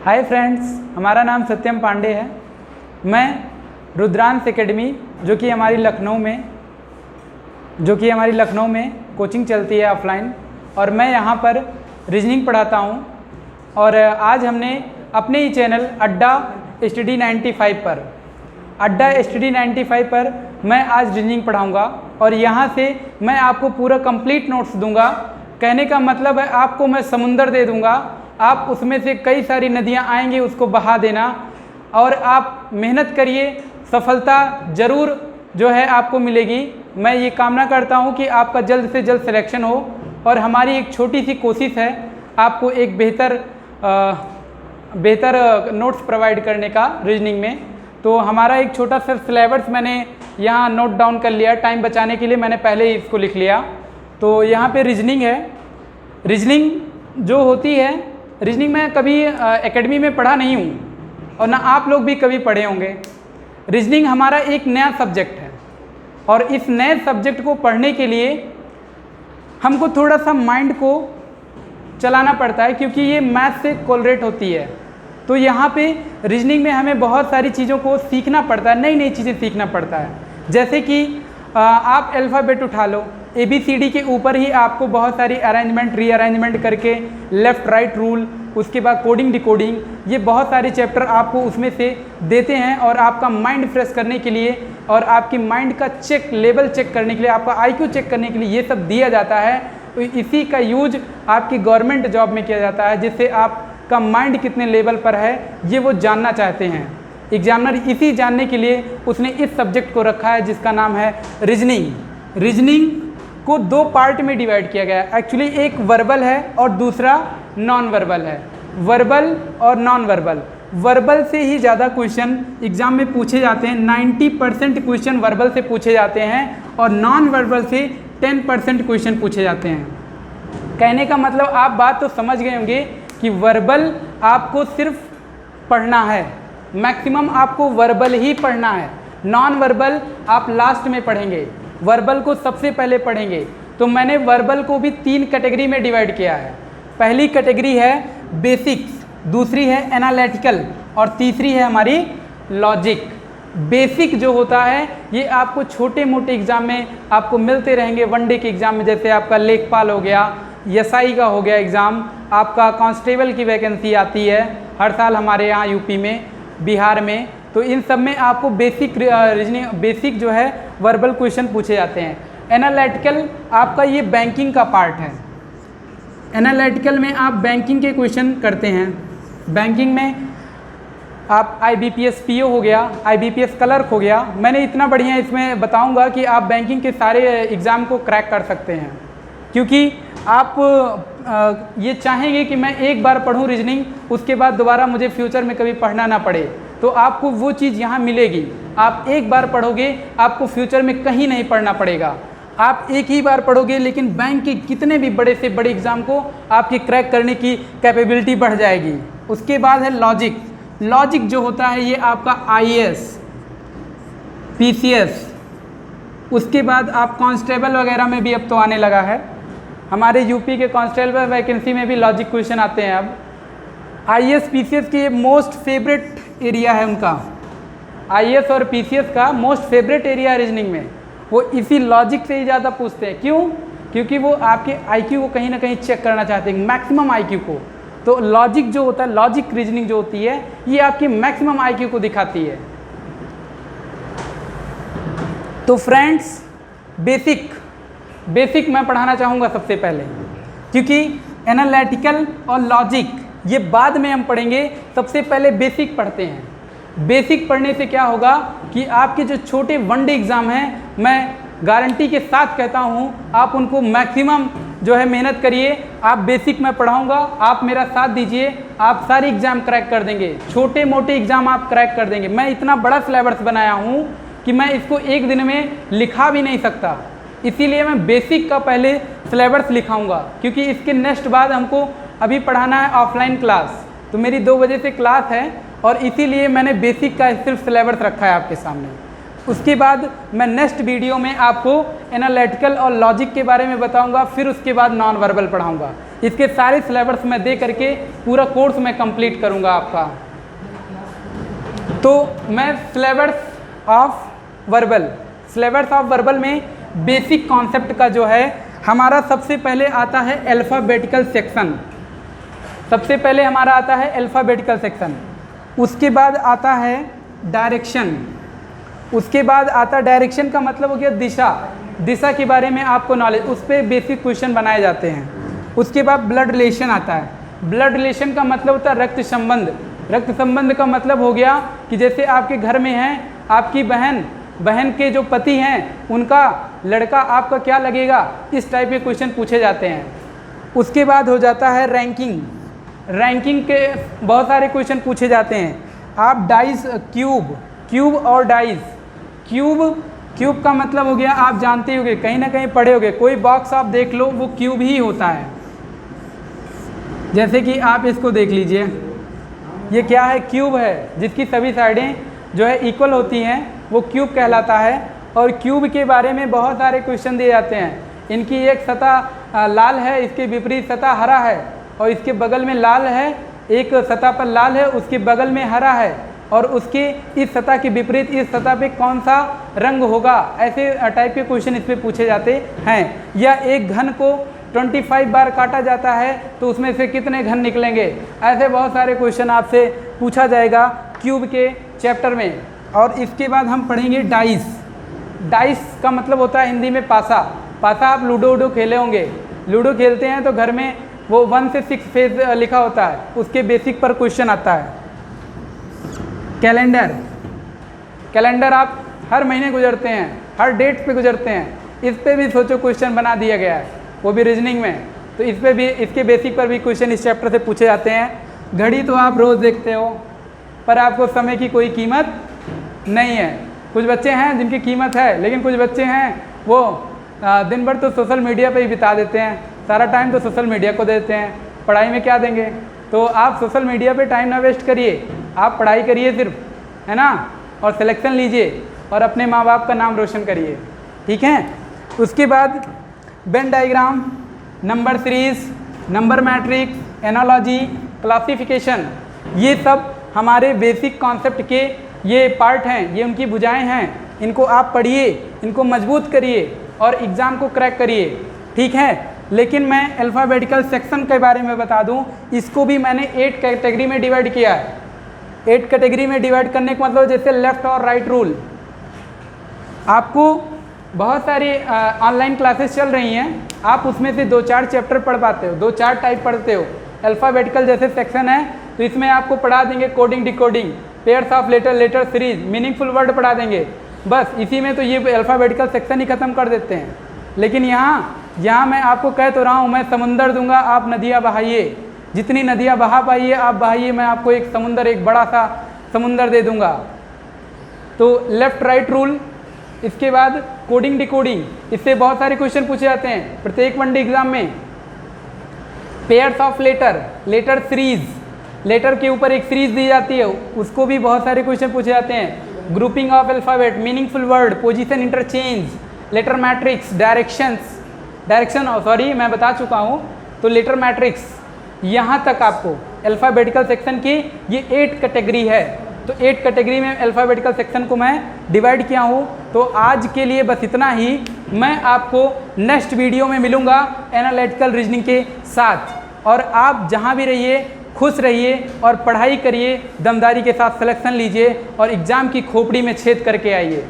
Hi friends, हमारा नाम सत्यम पांडे है। मैं रुद्रांश एकेडमी जो कि हमारी लखनऊ में कोचिंग चलती है ऑफलाइन, और मैं यहाँ पर रीजनिंग पढ़ाता हूँ। और आज हमने अपने ही चैनल अड्डा स्टडी 95 पर मैं आज रीजनिंग पढ़ाऊँगा और यहाँ से मैं आपको पूरा कंप्लीट नोट्स दूंगा। कहने का मतलब है आपको मैं समुंदर दे दूंगा, आप उसमें से कई सारी नदियाँ आएंगी उसको बहा देना, और आप मेहनत करिए, सफलता ज़रूर जो है आपको मिलेगी। मैं ये कामना करता हूँ कि आपका जल्द से जल्द सिलेक्शन हो, और हमारी एक छोटी सी कोशिश है आपको एक बेहतर नोट्स प्रोवाइड करने का रीजनिंग में। तो हमारा एक छोटा सा सिलेबस मैंने यहाँ नोट डाउन कर लिया, टाइम बचाने के लिए मैंने पहले ही इसको लिख लिया। तो यहाँ पे रीजनिंग है। रीजनिंग जो होती है, रीजनिंग मैं कभी एकेडमी में पढ़ा नहीं हूँ और ना आप लोग भी कभी पढ़े होंगे। रीजनिंग हमारा एक नया सब्जेक्ट है, और इस नए सब्जेक्ट को पढ़ने के लिए हमको थोड़ा सा माइंड को चलाना पड़ता है, क्योंकि ये मैथ से कोलरेट होती है। तो यहाँ पे रीजनिंग में हमें बहुत सारी चीज़ों को सीखना पड़ता है, नई नई चीज़ें सीखना पड़ता है। जैसे कि आप अल्फ़ाबेट उठा लो, ABCD के ऊपर ही आपको बहुत सारी अरेंजमेंट रीअरेंजमेंट करके, लेफ़्ट राइट रूल, उसके बाद कोडिंग डिकोडिंग, ये बहुत सारे चैप्टर आपको उसमें से देते हैं। और आपका माइंड फ्रेश करने के लिए और आपकी माइंड का लेवल चेक करने के लिए, आपका IQ चेक करने के लिए ये सब दिया जाता है। तो इसी का यूज आपकी गवर्नमेंट जॉब में किया जाता है, जिससे आपका माइंड कितने लेवल पर है ये वो जानना चाहते हैं एग्जामिनर। इसी जानने के लिए उसने इस सब्जेक्ट को रखा है जिसका नाम है रीजनिंग। रीजनिंग को दो पार्ट में डिवाइड किया गया है। एक्चुअली एक वर्बल है और दूसरा नॉन वर्बल है। वर्बल और नॉन वर्बल, वर्बल से ही ज़्यादा क्वेश्चन एग्जाम में पूछे जाते हैं। 90% क्वेश्चन वर्बल से पूछे जाते हैं और नॉन वर्बल से 10% क्वेश्चन पूछे जाते हैं। कहने का मतलब आप बात तो समझ गए होंगे कि वर्बल आपको सिर्फ पढ़ना है, मैक्सिमम आपको वर्बल ही पढ़ना है। नॉन वर्बल आप लास्ट में पढ़ेंगे, वर्बल को सबसे पहले पढ़ेंगे। तो मैंने वर्बल को भी 3 कैटेगरी में डिवाइड किया है। पहली कैटेगरी है बेसिक्स, दूसरी है एनालिटिकल, और तीसरी है हमारी लॉजिक। बेसिक जो होता है ये आपको छोटे मोटे एग्जाम में आपको मिलते रहेंगे, वनडे के एग्जाम में, जैसे आपका लेखपाल हो गया, SI का हो गया एग्ज़ाम, आपका कांस्टेबल की वैकेंसी आती है हर साल हमारे यहाँ यूपी में, बिहार में। तो इन सब में आपको बेसिक जो है वर्बल क्वेश्चन पूछे जाते हैं। एनालिटिकल आपका ये बैंकिंग का पार्ट है। एनालिटिकल में आप बैंकिंग के क्वेश्चन करते हैं। बैंकिंग में आप IBPS PO हो गया, IBPS क्लर्क हो गया। मैंने इतना बढ़िया इसमें बताऊंगा कि आप बैंकिंग के सारे एग्ज़ाम को क्रैक कर सकते हैं, क्योंकि आप ये चाहेंगे कि मैं एक बार पढूं रीजनिंग, उसके बाद दोबारा मुझे फ्यूचर में कभी पढ़ना ना पड़े। तो आपको वो चीज़ यहाँ मिलेगी। आप एक बार पढ़ोगे, आपको फ्यूचर में कहीं नहीं पढ़ना पड़ेगा। आप एक ही बार पढ़ोगे, लेकिन बैंक के कितने भी बड़े से बड़े एग्ज़ाम को आपकी क्रैक करने की कैपेबिलिटी बढ़ जाएगी। उसके बाद है लॉजिक। लॉजिक जो होता है ये आपका IAS, PCS, उसके बाद आप कांस्टेबल वगैरह में भी अब तो आने लगा है। हमारे यूपी के कांस्टेबल वैकेंसी में भी लॉजिक क्वेश्चन आते हैं अब। IAS PCS की मोस्ट फेवरेट एरिया है उनका। IAS और PCS का मोस्ट फेवरेट एरिया है रीजनिंग में। वो इसी लॉजिक से ही ज़्यादा पूछते हैं। क्यों? क्योंकि वो आपके IQ को कहीं ना कहीं चेक करना चाहते हैं, मैक्सिमम IQ को। तो लॉजिक जो होता है, लॉजिक रीजनिंग जो होती है, ये आपकी मैक्सिमम IQ को दिखाती है। तो फ्रेंड्स, बेसिक मैं पढ़ाना चाहूँगा सबसे पहले, क्योंकि एनालिटिकल और लॉजिक ये बाद में हम पढ़ेंगे। सबसे पहले बेसिक पढ़ते हैं। बेसिक पढ़ने से क्या होगा कि आपके जो छोटे वनडे एग्ज़ाम हैं, मैं गारंटी के साथ कहता हूँ आप उनको मैक्सिमम जो है मेहनत करिए। आप बेसिक में पढ़ाऊँगा, आप मेरा साथ दीजिए, आप सारे एग्ज़ाम क्रैक कर देंगे। छोटे मोटे एग्ज़ाम आप क्रैक कर देंगे। मैं इतना बड़ा सिलेबस बनाया हूँ कि मैं इसको एक दिन में लिखा भी नहीं सकता, इसीलिए मैं बेसिक का पहले सिलेबस लिखाऊंगा, क्योंकि इसके नेक्स्ट बाद हमको अभी पढ़ाना है ऑफलाइन क्लास। तो मेरी 2 बजे से क्लास है, और इसीलिए मैंने बेसिक का सिर्फ सिलेबस रखा है आपके सामने। उसके बाद मैं नेक्स्ट वीडियो में आपको एनालिटिकल और लॉजिक के बारे में बताऊंगा, फिर उसके बाद नॉन वर्बल पढ़ाऊंगा। इसके सारे सिलेबस मैं दे करके पूरा कोर्स मैं कंप्लीट करूँगा आपका। तो मैं सिलेबस ऑफ वर्बल में बेसिक कॉन्सेप्ट का जो है हमारा सबसे पहले आता है अल्फ़ाबेटिकल सेक्शन। सबसे पहले हमारा आता है अल्फ़ाबेटिकल सेक्शन, उसके बाद आता है डायरेक्शन। उसके बाद आता डायरेक्शन का मतलब हो गया दिशा के बारे में आपको नॉलेज, उस पर बेसिक क्वेश्चन बनाए जाते हैं। उसके बाद ब्लड रिलेशन आता है। ब्लड रिलेशन का मतलब होता है रक्त संबंध। रक्त संबंध का मतलब हो गया कि जैसे आपके घर में हैं, आपकी बहन के जो पति हैं उनका लड़का आपका क्या लगेगा, इस टाइप के क्वेश्चन पूछे जाते हैं। उसके बाद हो जाता है रैंकिंग के बहुत सारे क्वेश्चन पूछे जाते हैं। आप डाइस क्यूब और डाइस क्यूब का मतलब हो गया, आप जानते होंगे, कहीं ना कहीं पढ़े होंगे, कोई बॉक्स आप देख लो वो क्यूब ही होता है। जैसे कि आप इसको देख लीजिए, ये क्या है, क्यूब है, जिसकी सभी साइडें जो है इक्वल होती हैं, वो क्यूब कहलाता है। और क्यूब के बारे में बहुत सारे क्वेश्चन दिए जाते हैं। इनकी एक सतह लाल है, इसके विपरीत सतह हरा है, और इसके बगल में लाल है, एक सतह पर लाल है, उसके बगल में हरा है, और उसके इस सतह के विपरीत इस सतह पे कौन सा रंग होगा, ऐसे टाइप के क्वेश्चन इस पे पूछे जाते हैं। या एक घन को 25 बार काटा जाता है तो उसमें से कितने घन निकलेंगे, ऐसे बहुत सारे क्वेश्चन आपसे पूछा जाएगा क्यूब के चैप्टर में। और इसके बाद हम पढ़ेंगे डाइस का मतलब होता है हिंदी में पासा। आप लूडो खेले होंगे, लूडो खेलते हैं तो घर में वो 1 से 6 फेज लिखा होता है, उसके बेसिक पर क्वेश्चन आता है। कैलेंडर आप हर महीने गुजरते हैं, हर डेट पे गुजरते हैं, इस पे भी सोचो क्वेश्चन बना दिया गया है, वो भी रीजनिंग में। तो इस पे भी, इसके बेसिक पर भी क्वेश्चन इस चैप्टर से पूछे जाते हैं। घड़ी तो आप रोज़ देखते हो, पर आपको समय की कोई कीमत नहीं है। कुछ बच्चे हैं जिनकी कीमत है, लेकिन कुछ बच्चे हैं वो दिन भर तो सोशल मीडिया पे ही बिता देते हैं, सारा टाइम तो सोशल मीडिया को देते हैं, पढ़ाई में क्या देंगे। तो आप सोशल मीडिया पे टाइम ना वेस्ट करिए, आप पढ़ाई करिए सिर्फ, है ना, और सिलेक्शन लीजिए और अपने माँ बाप का नाम रोशन करिए, ठीक है। उसके बाद Venn diagram, number series, number matrix, analogy, classification, ये सब हमारे बेसिक कॉन्सेप्ट के ये पार्ट हैं, ये उनकी भुजाएं हैं। इनको आप पढ़िए, इनको मजबूत करिए और एग्ज़ाम को क्रैक करिए, ठीक है। लेकिन मैं अल्फ़ाबेटिकल सेक्शन के बारे में बता दूं, इसको भी मैंने 8 कैटेगरी में डिवाइड किया है। 8 कैटेगरी में डिवाइड करने का मतलब जैसे लेफ़्ट और राइट रूल। आपको बहुत सारी ऑनलाइन क्लासेस चल रही हैं, आप उसमें से 2-4 चैप्टर पढ़ पाते हो, 2-4 टाइप पढ़ते हो। अल्फ़ाबेटिकल जैसे सेक्शन है तो इसमें आपको पढ़ा देंगे coding, decoding, pairs of letter series, meaningful word पढ़ा देंगे, बस इसी में तो ये अल्फ़ाबेटिकल सेक्शन ही ख़त्म कर देते हैं। लेकिन यहाँ मैं आपको कह तो रहा हूँ, मैं समुंदर दूंगा, आप नदियाँ बहाइए, जितनी नदियाँ बहा पाइए आप बहाइए, मैं आपको एक बड़ा सा समुंदर दे दूंगा। तो लेफ़्ट राइट रूल, इसके बाद कोडिंग डिकोडिंग, इससे बहुत सारे क्वेश्चन पूछे जाते हैं प्रत्येक वनडे एग्जाम में। Pairs of letter series, letter के ऊपर एक सीरीज दी जाती है, उसको भी बहुत सारे क्वेश्चन पूछे जाते हैं। Grouping of alphabet, meaningful word, position interchange, letter matrix, मैं बता चुका हूँ। तो लेटर मैट्रिक्स, यहाँ तक आपको अल्फ़ाबेटिकल सेक्शन की ये 8 कैटेगरी है। तो 8 कैटेगरी में अल्फ़ाबेटिकल सेक्शन को मैं डिवाइड किया हूँ। तो आज के लिए बस इतना ही, मैं आपको नेक्स्ट वीडियो में मिलूँगा एनालिटिकल रीजनिंग के साथ। और आप जहाँ भी रहिए खुश रहिए और पढ़ाई करिए, दमदारी के साथ सिलेक्शन लीजिए और एग्ज़ाम की खोपड़ी में छेद करके आइए।